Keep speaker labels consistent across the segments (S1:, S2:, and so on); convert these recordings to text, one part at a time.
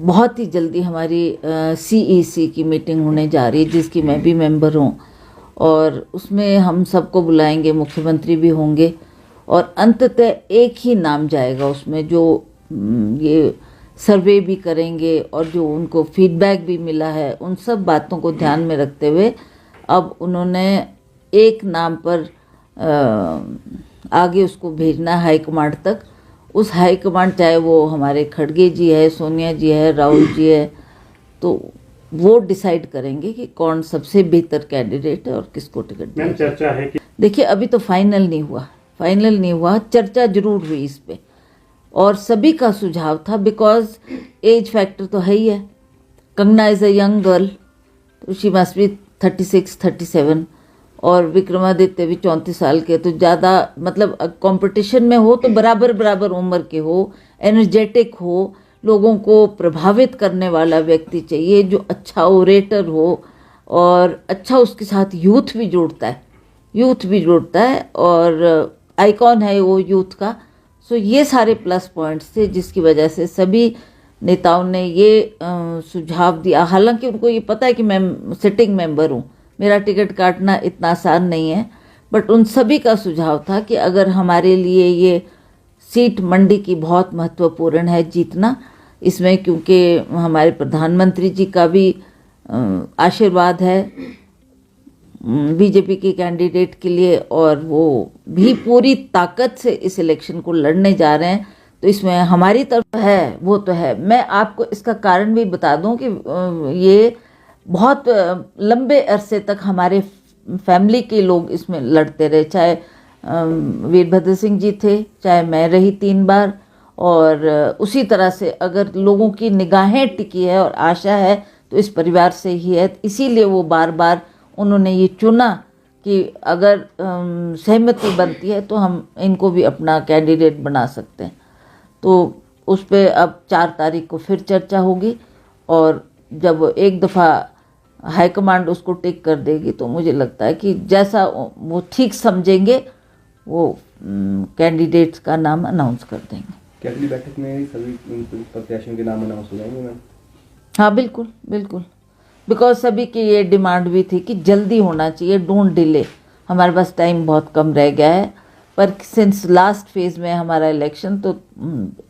S1: बहुत ही जल्दी हमारी CEC की मीटिंग होने जा रही है, जिसकी मैं भी मेंबर हूँ, और उसमें हम सबको बुलाएंगे, मुख्यमंत्री भी होंगे, और अंततः एक ही नाम जाएगा उसमें, जो ये सर्वे भी करेंगे और जो उनको फीडबैक भी मिला है, उन सब बातों को ध्यान में रखते हुए अब उन्होंने एक नाम पर आगे उसको भेजना हाईकमांड तक। उस हाईकमांड, चाहे वो हमारे खड़गे जी है, सोनिया जी है, राहुल जी है, तो वो डिसाइड करेंगे कि कौन सबसे बेहतर कैंडिडेट है और किसको टिकट दिया।
S2: चर्चा है कि
S1: देखिए, अभी तो फाइनल नहीं हुआ, चर्चा जरूर हुई इस पे, और सभी का सुझाव था, बिकॉज एज फैक्टर तो है ही है। Kangana is a young girl, तो शी मस्ट बी 36, 37, और विक्रमादित्य भी 34 साल के, तो ज़्यादा मतलब कंपटीशन में हो तो बराबर उम्र के हो, एनर्जेटिक हो, लोगों को प्रभावित करने वाला व्यक्ति चाहिए, जो अच्छा ओरेटर हो, और अच्छा उसके साथ यूथ भी जुड़ता है और आइकॉन है वो यूथ का। सो ये सारे प्लस पॉइंट्स थे, जिसकी वजह से सभी नेताओं ने ये सुझाव दिया। हालांकि उनको ये पता है कि मैं सिटिंग मेंबर हूँ, मेरा टिकट काटना इतना आसान नहीं है, बट उन सभी का सुझाव था कि अगर हमारे लिए ये सीट मंडी की बहुत महत्वपूर्ण है जीतना, इसमें क्योंकि हमारे प्रधानमंत्री जी का भी आशीर्वाद है बीजेपी के कैंडिडेट के लिए, और वो भी पूरी ताकत से इस इलेक्शन को लड़ने जा रहे हैं, तो इसमें हमारी तरफ है वो तो है। मैं आपको इसका कारण भी बता दूं कि ये बहुत लंबे अरसे तक हमारे फैमिली के लोग इसमें लड़ते रहे, चाहे वीरभद्र सिंह जी थे, चाहे मैं रही 3 बार, और उसी तरह से अगर लोगों की निगाहें टिकी है और आशा है तो इस परिवार से ही है। इसीलिए वो बार बार उन्होंने ये चुना कि अगर सहमति बनती है तो हम इनको भी अपना कैंडिडेट बना सकते हैं। तो उस पर अब 4 तारीख को फिर चर्चा होगी, और जब एक दफ़ा हाईकमांड उसको टिक कर देगी तो मुझे लगता है कि जैसा वो ठीक समझेंगे वो कैंडिडेट्स का नाम अनाउंस कर देंगे।
S3: क्या अगली बैठक में सभी प्रत्याशियों के नाम अनाउंस हो जाएंगे मैम?
S1: हाँ, बिल्कुल, बिकॉज सभी की ये डिमांड भी थी कि जल्दी होना चाहिए, डोंट डिले। हमारे पास टाइम बहुत कम रह गया है, पर सिंस लास्ट फेज में हमारा इलेक्शन, तो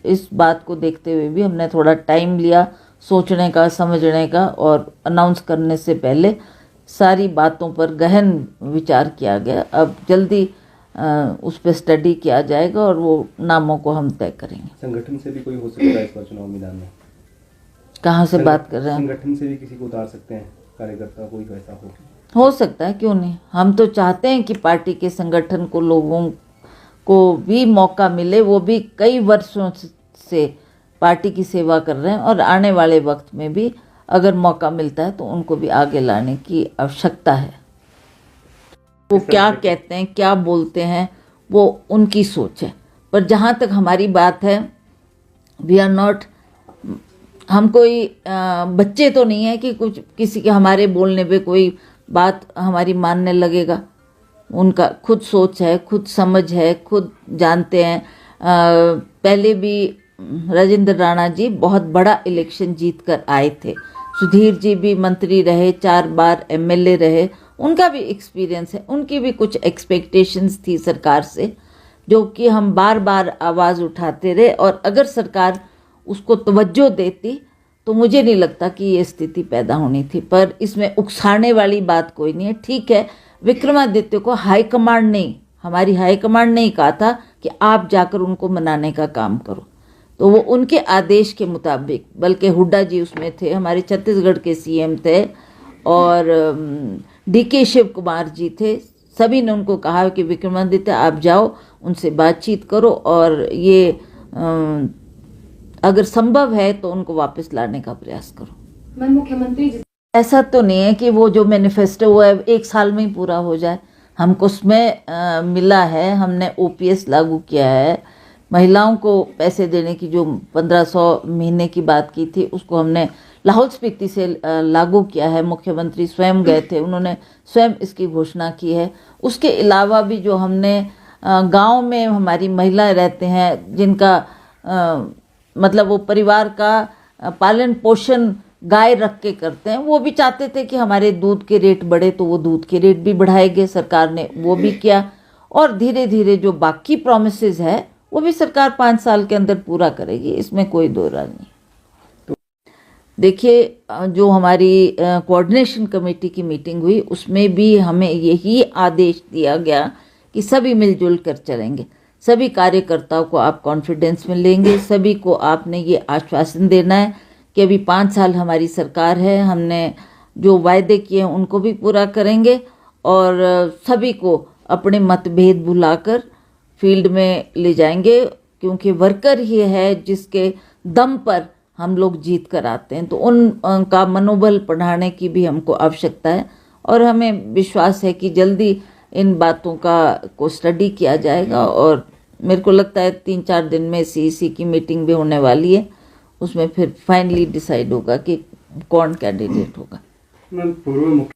S1: इस बात को देखते हुए भी हमने थोड़ा टाइम लिया सोचने का, समझने का, और अनाउंस करने से पहले सारी बातों पर गहन विचार किया गया। अब जल्दी उस पर स्टडी किया जाएगा और वो नामों को हम तय करेंगे।
S3: संगठन से भी कोई हो सकता है इस बार चुनाव मैदान में?
S1: कहाँ से बात कर रहे हैं?
S3: संगठन से भी किसी को उतार सकते हैं, कार्यकर्ता कोई वैसा
S1: हो सकता है, क्यों नहीं। हम तो चाहते हैं कि पार्टी के संगठन को, लोगों को भी मौका मिले, वो भी कई वर्षों से पार्टी की सेवा कर रहे हैं, और आने वाले वक्त में भी अगर मौका मिलता है तो उनको भी आगे लाने की आवश्यकता है। वो क्या कहते हैं, क्या बोलते हैं, वो उनकी सोच है, पर जहाँ तक हमारी बात है, वी आर नॉट, हम कोई बच्चे तो नहीं है कि कुछ किसी के हमारे बोलने पे कोई बात हमारी मानने लगेगा। उनका खुद सोच है, खुद समझ है, खुद जानते हैं। पहले भी राजेंद्र राणा जी बहुत बड़ा इलेक्शन जीत कर आए थे, सुधीर जी भी मंत्री रहे, 4 बार MLA रहे, उनका भी एक्सपीरियंस है, उनकी भी कुछ एक्सपेक्टेशंस थी सरकार से, जो कि हम बार बार आवाज़ उठाते रहे, और अगर सरकार उसको तवज्जो देती तो मुझे नहीं लगता कि ये स्थिति पैदा होनी थी। पर इसमें उकसाने वाली बात कोई नहीं है। ठीक है, विक्रमादित्य को हाईकमांड नहीं, हमारी हाईकमांड नहीं कहा था कि आप जाकर उनको मनाने का काम करो, तो वो उनके आदेश के मुताबिक, बल्कि हुड्डा जी उसमें थे, हमारे छत्तीसगढ़ के CM थे, और DK शिव कुमार जी थे, सभी ने उनको कहा कि विक्रमादित्य आप जाओ, उनसे बातचीत करो, और ये अगर संभव है तो उनको वापस लाने का प्रयास करो।
S4: मैं मुख्यमंत्री
S1: ऐसा तो नहीं है कि वो जो मैनिफेस्टो है 1 साल में ही पूरा हो जाए। हमको उसमें मिला है, हमने OPS लागू किया है, महिलाओं को पैसे देने की जो 1500 महीने की बात की थी, उसको हमने लाहौल स्पीति से लागू किया है। मुख्यमंत्री स्वयं गए थे, उन्होंने स्वयं इसकी घोषणा की है। उसके अलावा भी जो हमने गांव में हमारी महिलाएं रहते हैं, जिनका मतलब वो परिवार का पालन पोषण गाय रख के करते हैं, वो भी चाहते थे कि हमारे दूध के रेट बढ़े, तो वो दूध के रेट भी बढ़ाए गए, सरकार ने वो भी किया। और धीरे धीरे जो बाकी प्रोमिसेस है वो भी सरकार 5 साल के अंदर पूरा करेगी, इसमें कोई दो राय नहीं। देखिए, जो हमारी कोऑर्डिनेशन कमेटी की मीटिंग हुई उसमें भी हमें यही आदेश दिया गया कि सभी मिलजुल कर चलेंगे, सभी कार्यकर्ताओं को आप कॉन्फिडेंस में लेंगे, सभी को आपने ये आश्वासन देना है कि अभी 5 साल हमारी सरकार है, हमने जो वायदे किए हैं उनको भी पूरा करेंगे और सभी को अपने मतभेद भुलाकर फील्ड में ले जाएंगे, क्योंकि वर्कर ही है जिसके दम पर हम लोग जीत कर आते हैं। तो उनका मनोबल बढ़ाने की भी हमको आवश्यकता है और हमें विश्वास है कि जल्दी इन बातों को स्टडी किया जाएगा और मेरे को लगता है 3-4 दिन में सीईसी की मीटिंग भी होने वाली है, उसमें फिर फाइनली डिसाइड होगा कि कौन कैंडिडेट होगा।
S2: पूर्व मुख्य